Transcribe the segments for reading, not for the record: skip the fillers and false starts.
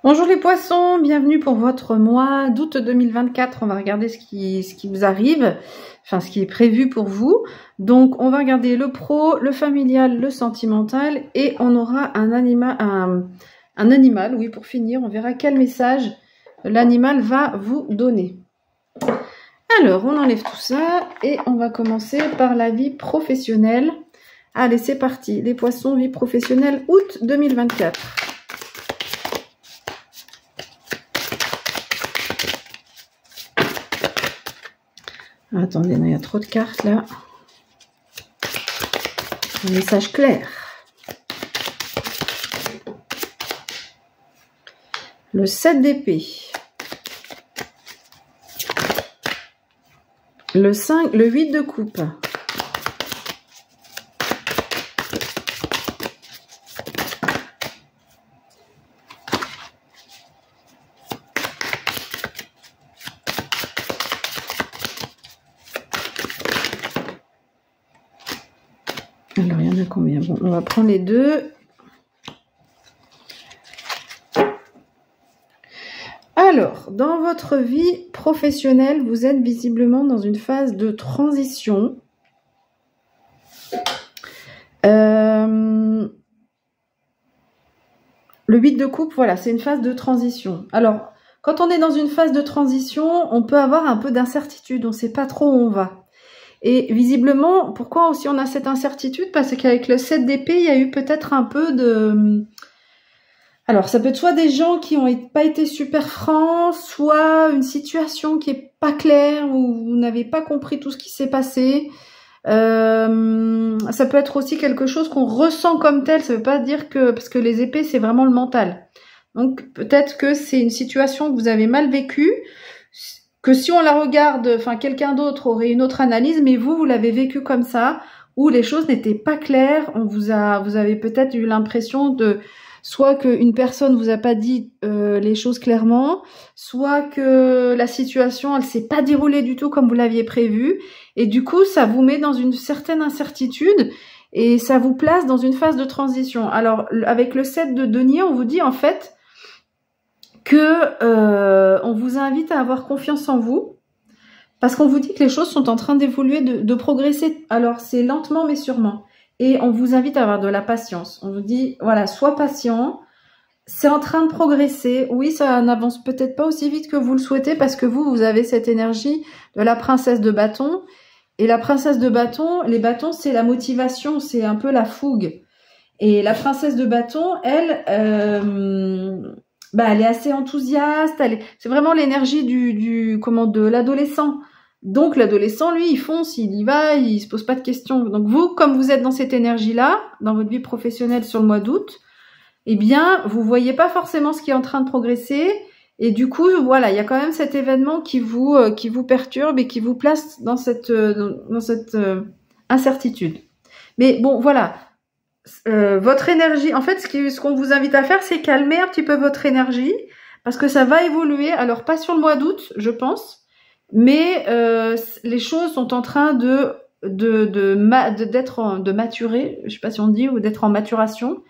Bonjour les poissons, bienvenue pour votre mois d'août 2024. On va regarder ce qui vous arrive, enfin ce qui est prévu pour vous. Donc on va regarder le pro, le familial, le sentimental et on aura un animal, oui, pour finir. On verra quel message l'animal va vous donner. Alors on enlève tout ça et on va commencer par la vie professionnelle. Allez, c'est parti. Les poissons, vie professionnelle, août 2024. Attendez, il y a trop de cartes là. Un message clair. Le 7 d'épée. Le 8 de coupe. Alors, il y en a combien? Bon, on va prendre les deux. Alors, dans votre vie professionnelle, vous êtes visiblement dans une phase de transition. Le 8 de coupe, voilà, c'est une phase de transition. Alors, quand on est dans une phase de transition, on peut avoir un peu d'incertitude. On ne sait pas trop où on va. Et visiblement, pourquoi aussi on a cette incertitude? Parce qu'avec le 7 d'épée, il y a eu peut-être un peu de... Alors, ça peut être soit des gens qui n'ont pas été super francs, soit une situation qui est pas claire, où vous n'avez pas compris tout ce qui s'est passé. Ça peut être aussi quelque chose qu'on ressent comme tel, ça veut pas dire que... Parce que les épées, c'est vraiment le mental. Donc, peut-être que c'est une situation que vous avez mal vécue, que si on la regarde, enfin quelqu'un d'autre aurait une autre analyse, mais vous l'avez vécu comme ça, où les choses n'étaient pas claires, vous avez peut-être eu l'impression de, soit qu'une personne vous a pas dit les choses clairement, soit que la situation, elle s'est pas déroulée du tout comme vous l'aviez prévu, et du coup, ça vous met dans une certaine incertitude, et ça vous place dans une phase de transition. Alors, avec le 7 de denier, on vous dit en fait, que on vous invite à avoir confiance en vous, parce qu'on vous dit que les choses sont en train d'évoluer, de progresser. Alors, c'est lentement mais sûrement. Et on vous invite à avoir de la patience. On vous dit, voilà, sois patient, c'est en train de progresser. Oui, ça n'avance peut-être pas aussi vite que vous le souhaitez, parce que vous avez cette énergie de la princesse de bâton. Et la princesse de bâton, les bâtons, c'est la motivation, c'est un peu la fougue. Et la princesse de bâton, elle... elle est assez enthousiaste, c'est vraiment l'énergie de l'adolescent. Donc l'adolescent, lui, il fonce, il y va, il se pose pas de questions. Donc vous, comme vous êtes dans cette énergie-là, dans votre vie professionnelle sur le mois d'août, eh bien, vous voyez pas forcément ce qui est en train de progresser. Et du coup, voilà, il y a quand même cet événement qui vous perturbe et qui vous place dans cette incertitude. Mais bon, voilà. Votre énergie, en fait, ce qu'on vous invite à faire, c'est calmer un petit peu votre énergie, parce que ça va évoluer. Alors, pas sur le mois d'août, je pense, mais les choses sont en train de maturer, je sais pas si on dit, ou d'être en maturation.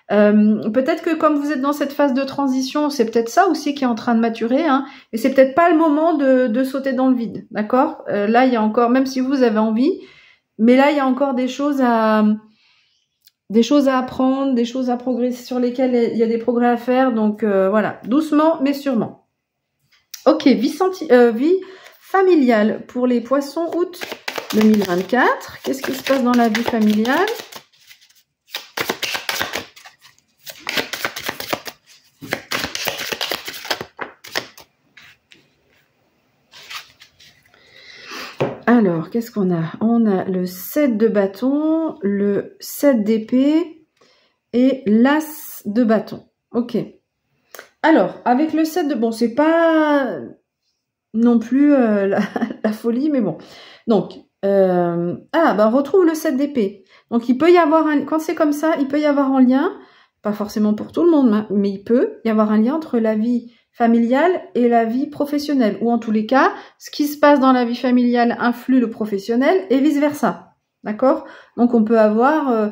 Peut-être que comme vous êtes dans cette phase de transition, c'est peut-être ça aussi qui est en train de maturer, hein, et c'est peut-être pas le moment de sauter dans le vide, d'accord? Là, il y a encore, même si vous avez envie, mais là, il y a encore des choses à apprendre, des choses à progresser, sur lesquelles il y a des progrès à faire. Donc voilà, doucement mais sûrement. Ok, vie familiale pour les poissons août 2024. Qu'est-ce qui se passe dans la vie familiale? Alors, qu'est-ce qu'on a? On a le 7 de bâton, le 7 d'épée et l'as de bâton. Ok. Alors, avec le 7 de... Bon, c'est pas non plus la folie, mais bon. Donc, on retrouve le 7 d'épée. Donc, il peut y avoir quand c'est comme ça, il peut y avoir un lien, pas forcément pour tout le monde, mais il peut y avoir un lien entre la vie familiale et la vie professionnelle. Ou en tous les cas, ce qui se passe dans la vie familiale influe le professionnel et vice-versa. D'accord? Donc, on peut avoir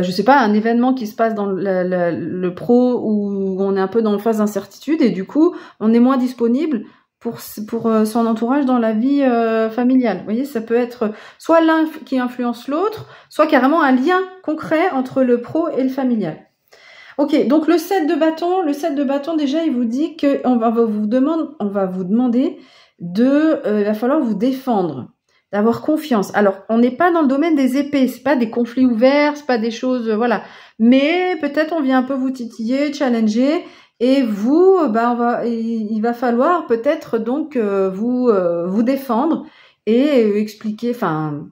je sais pas, un événement qui se passe dans le pro où on est un peu dans une phase d'incertitude et du coup, on est moins disponible pour son entourage dans la vie familiale. Vous voyez, ça peut être soit l'un qui influence l'autre, soit carrément un lien concret entre le pro et le familial. Ok, donc le 7 de bâton, déjà, il vous dit que on va vous demander de, il va falloir vous défendre, d'avoir confiance. Alors, on n'est pas dans le domaine des épées, c'est pas des conflits ouverts, c'est pas des choses, voilà. Mais peut-être on vient un peu vous titiller, challenger, et vous, il va falloir peut-être donc vous défendre et expliquer, prendre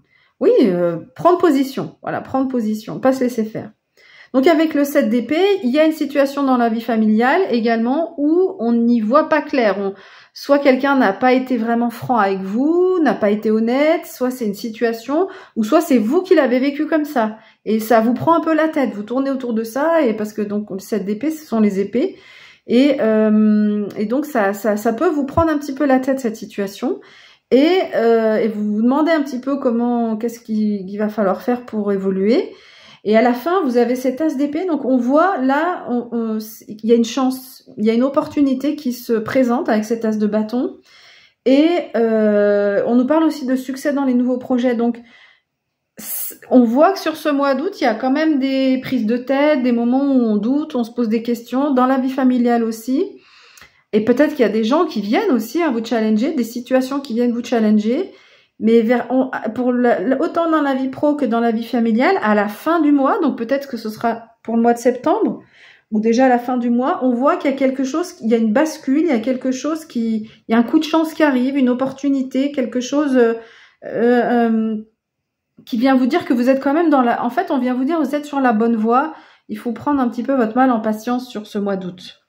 position, voilà, prendre position, pas se laisser faire. Donc avec le 7 d'épée, il y a une situation dans la vie familiale également où on n'y voit pas clair. Soit quelqu'un n'a pas été vraiment franc avec vous, n'a pas été honnête, soit c'est une situation, ou soit c'est vous qui l'avez vécu comme ça. Et ça vous prend un peu la tête, vous tournez autour de ça, et parce que donc le 7 d'épée, ce sont les épées. Et donc ça peut vous prendre un petit peu la tête, cette situation. Et vous vous demandez un petit peu qu'est-ce qu'il va falloir faire pour évoluer. Et à la fin, vous avez cet as d'épée. Donc, on voit là, il y a une chance, il y a une opportunité qui se présente avec cet as de bâton. Et on nous parle aussi de succès dans les nouveaux projets. Donc, on voit que sur ce mois d'août, il y a quand même des prises de tête, des moments où on doute, on se pose des questions, dans la vie familiale aussi. Et peut-être qu'il y a des gens qui viennent aussi à vous challenger, des situations qui viennent vous challenger. Mais autant dans la vie pro que dans la vie familiale, à la fin du mois, donc peut-être que ce sera pour le mois de septembre, ou déjà à la fin du mois, on voit qu'il y a quelque chose, il y a une bascule, il y a quelque chose il y a un coup de chance qui arrive, une opportunité, quelque chose qui vient vous dire que vous êtes quand même en fait, on vient vous dire vous êtes sur la bonne voie, il faut prendre un petit peu votre mal en patience sur ce mois d'août.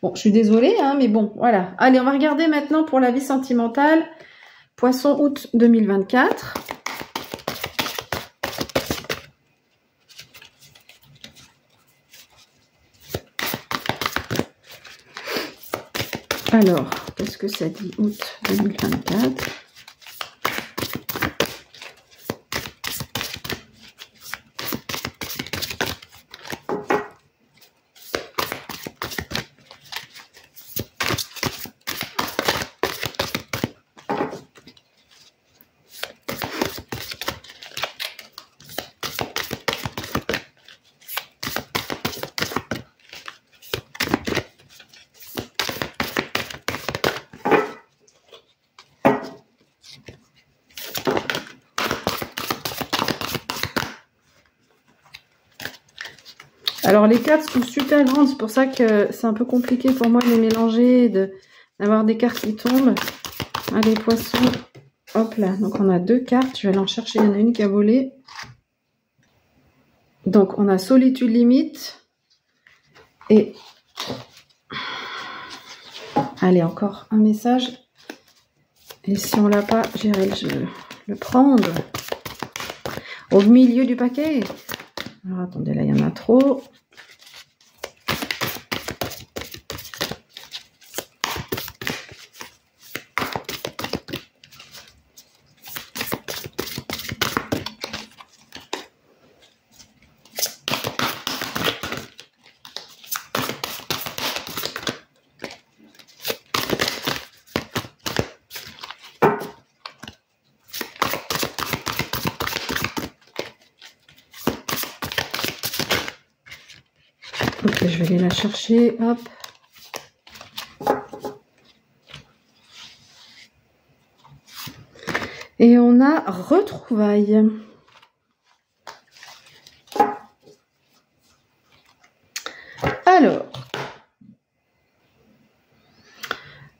Bon, je suis désolée, mais bon, voilà. Allez, on va regarder maintenant pour la vie sentimentale. Poisson, août 2024. Alors, qu'est-ce que ça dit, août 2024? Alors les cartes sont super grandes, c'est pour ça que c'est un peu compliqué pour moi de les mélanger, d'avoir des cartes qui tombent. Allez, poissons, hop là, donc on a deux cartes, je vais aller en chercher, il y en a une qui a volé. Donc on a solitude limite, et allez, encore un message, et si on l'a pas, j'irai le prendre au milieu du paquet. Alors attendez, là il y en a trop. Ok, je vais aller la chercher, hop. Et on a retrouvailles.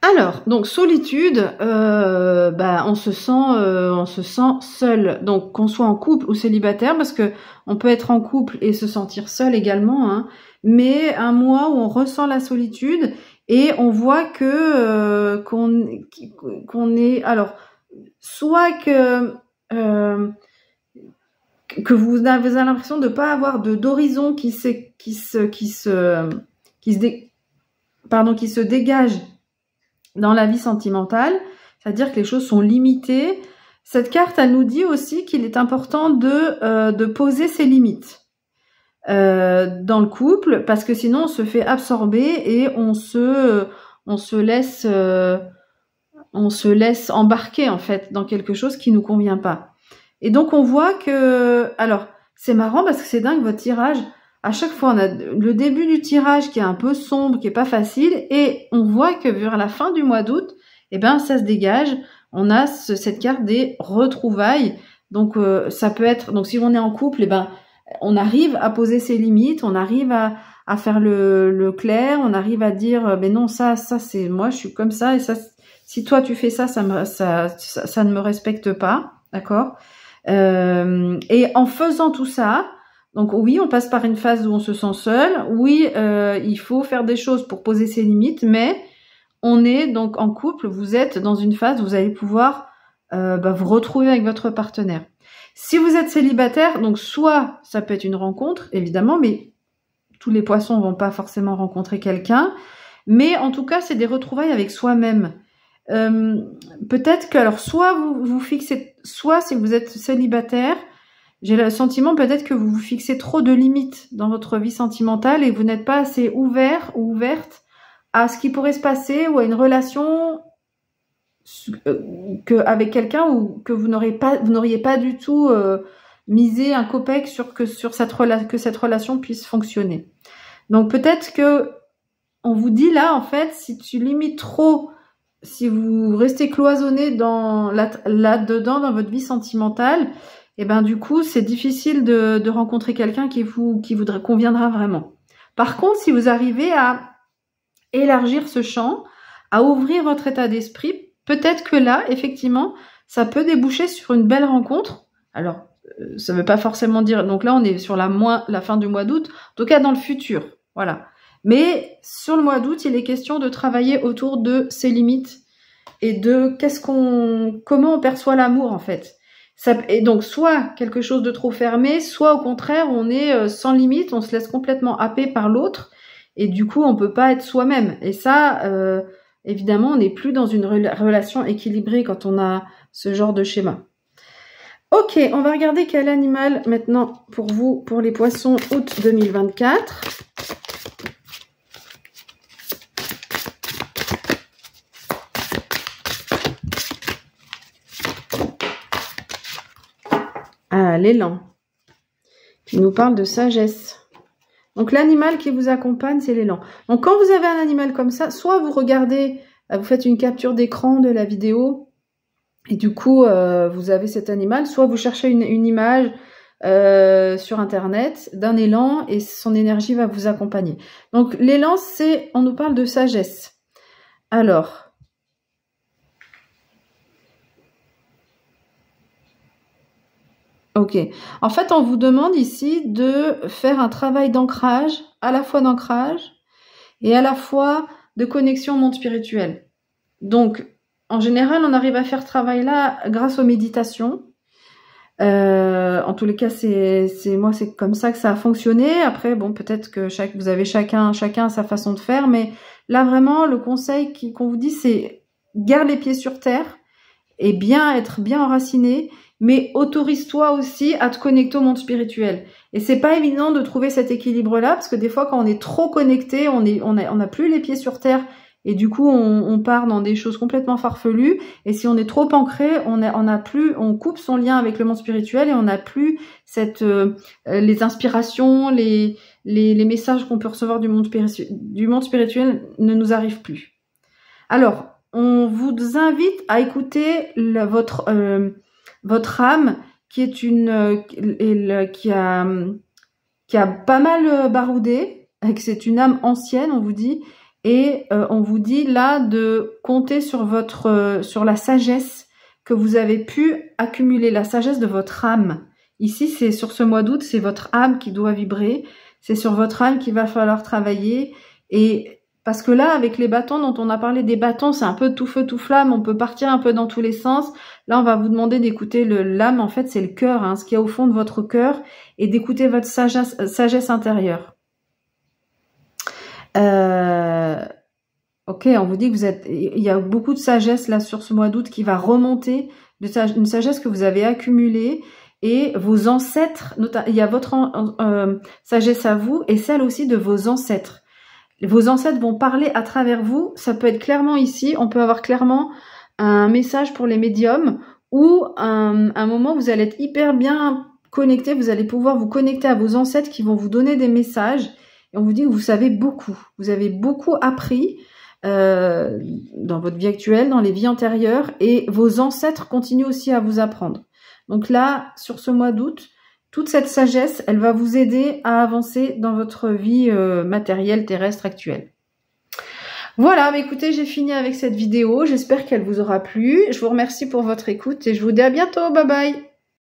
Alors, donc solitude, on se sent seul. Donc qu'on soit en couple ou célibataire, parce que on peut être en couple et se sentir seul également, mais un mois où on ressent la solitude et on voit que qu'on est, alors soit que vous avez l'impression de pas avoir d'horizon qui se dégage dans la vie sentimentale, c'est-à-dire que les choses sont limitées. Cette carte, elle nous dit aussi qu'il est important de poser ses limites. dans le couple, parce que sinon on se fait absorber et on se laisse embarquer en fait dans quelque chose qui nous convient pas. Et donc on voit que, alors c'est marrant parce que c'est dingue votre tirage. À chaque fois on a le début du tirage qui est un peu sombre, qui est pas facile, et on voit que vers la fin du mois d'août, eh ben ça se dégage. On a cette carte des retrouvailles. Donc ça peut être, donc si on est en couple, eh ben on arrive à poser ses limites, on arrive à faire le clair, on arrive à dire mais non, ça c'est moi, je suis comme ça, et ça, si toi tu fais ça, ça ne me respecte pas, d'accord. Et en faisant tout ça, donc oui, on passe par une phase où on se sent seul, oui, il faut faire des choses pour poser ses limites, mais on est donc en couple, vous êtes dans une phase où vous allez pouvoir vous retrouver avec votre partenaire. Si vous êtes célibataire, donc soit ça peut être une rencontre, évidemment, mais tous les poissons vont pas forcément rencontrer quelqu'un, mais en tout cas, c'est des retrouvailles avec soi-même. Peut-être que, alors, soit vous fixez, soit si vous êtes célibataire, j'ai le sentiment peut-être que vous vous fixez trop de limites dans votre vie sentimentale et vous n'êtes pas assez ouvert ou ouverte à ce qui pourrait se passer ou à une relation avec quelqu'un ou que vous n'auriez pas du tout misé un copec que cette relation puisse fonctionner. Donc peut-être que on vous dit là, en fait, si tu limites trop, si vous restez cloisonné là-dedans dans votre vie sentimentale, et ben du coup c'est difficile de rencontrer quelqu'un qui vous conviendra vraiment. Par contre, si vous arrivez à élargir ce champ, à ouvrir votre état d'esprit, peut-être que là, effectivement, ça peut déboucher sur une belle rencontre. Alors, ça ne veut pas forcément dire... Donc là, on est sur la fin du mois d'août, en tout cas dans le futur. Voilà. Mais sur le mois d'août, il est question de travailler autour de ses limites et de comment on perçoit l'amour, en fait. Et donc, soit quelque chose de trop fermé, soit au contraire, on est sans limite, on se laisse complètement happer par l'autre, et du coup, on peut pas être soi-même. Et ça... évidemment, on n'est plus dans une relation équilibrée quand on a ce genre de schéma. Ok, on va regarder quel animal maintenant pour vous, pour les poissons, août 2024. Ah, l'élan, qui nous parle de sagesse. Donc l'animal qui vous accompagne, c'est l'élan. Donc quand vous avez un animal comme ça, soit vous regardez, vous faites une capture d'écran de la vidéo, et du coup vous avez cet animal, soit vous cherchez une image sur internet d'un élan et son énergie va vous accompagner. Donc l'élan, on nous parle de sagesse. Alors, ok. En fait, on vous demande ici de faire un travail d'ancrage, à la fois d'ancrage et à la fois de connexion au monde spirituel. Donc, en général, on arrive à faire ce travail-là grâce aux méditations. En tous les cas, moi, c'est comme ça que ça a fonctionné. Après, bon, peut-être que vous avez chacun sa façon de faire, mais là, vraiment, le conseil qu'on vous dit, c'est garde les pieds sur terre et être bien enraciné, mais autorise-toi aussi à te connecter au monde spirituel. Et c'est pas évident de trouver cet équilibre-là, parce que des fois, quand on est trop connecté, on n'a plus les pieds sur terre, et du coup, on part dans des choses complètement farfelues. Et si on est trop ancré, on coupe son lien avec le monde spirituel et on n'a plus les inspirations, les messages qu'on peut recevoir du monde spirituel ne nous arrivent plus. Alors, on vous invite à écouter votre âme qui est qui a pas mal baroudé, et que c'est une âme ancienne, on vous dit, et on vous dit là de compter sur la sagesse que vous avez pu accumuler, la sagesse de votre âme. Ici, c'est sur ce mois d'août, c'est votre âme qui doit vibrer, c'est sur votre âme qu'il va falloir travailler. Et parce que là, avec les bâtons dont on a parlé, des bâtons, c'est un peu tout feu, tout flamme, on peut partir un peu dans tous les sens. Là, on va vous demander d'écouter l'âme, en fait, c'est le cœur, ce qu'il y a au fond de votre cœur, et d'écouter votre sagesse intérieure. Ok, on vous dit que il y a beaucoup de sagesse là sur ce mois d'août qui va remonter, une sagesse que vous avez accumulée, et vos ancêtres, il y a votre sagesse à vous et celle aussi de vos ancêtres. Vos ancêtres vont parler à travers vous. Ça peut être clairement ici, on peut avoir clairement un message pour les médiums ou un moment où vous allez être hyper bien connecté, vous allez pouvoir vous connecter à vos ancêtres qui vont vous donner des messages et on vous dit que vous savez beaucoup. Vous avez beaucoup appris dans votre vie actuelle, dans les vies antérieures et vos ancêtres continuent aussi à vous apprendre. Donc là, sur ce mois d'août, toute cette sagesse, elle va vous aider à avancer dans votre vie matérielle terrestre actuelle. Voilà, mais écoutez, j'ai fini avec cette vidéo. J'espère qu'elle vous aura plu. Je vous remercie pour votre écoute et je vous dis à bientôt. Bye bye.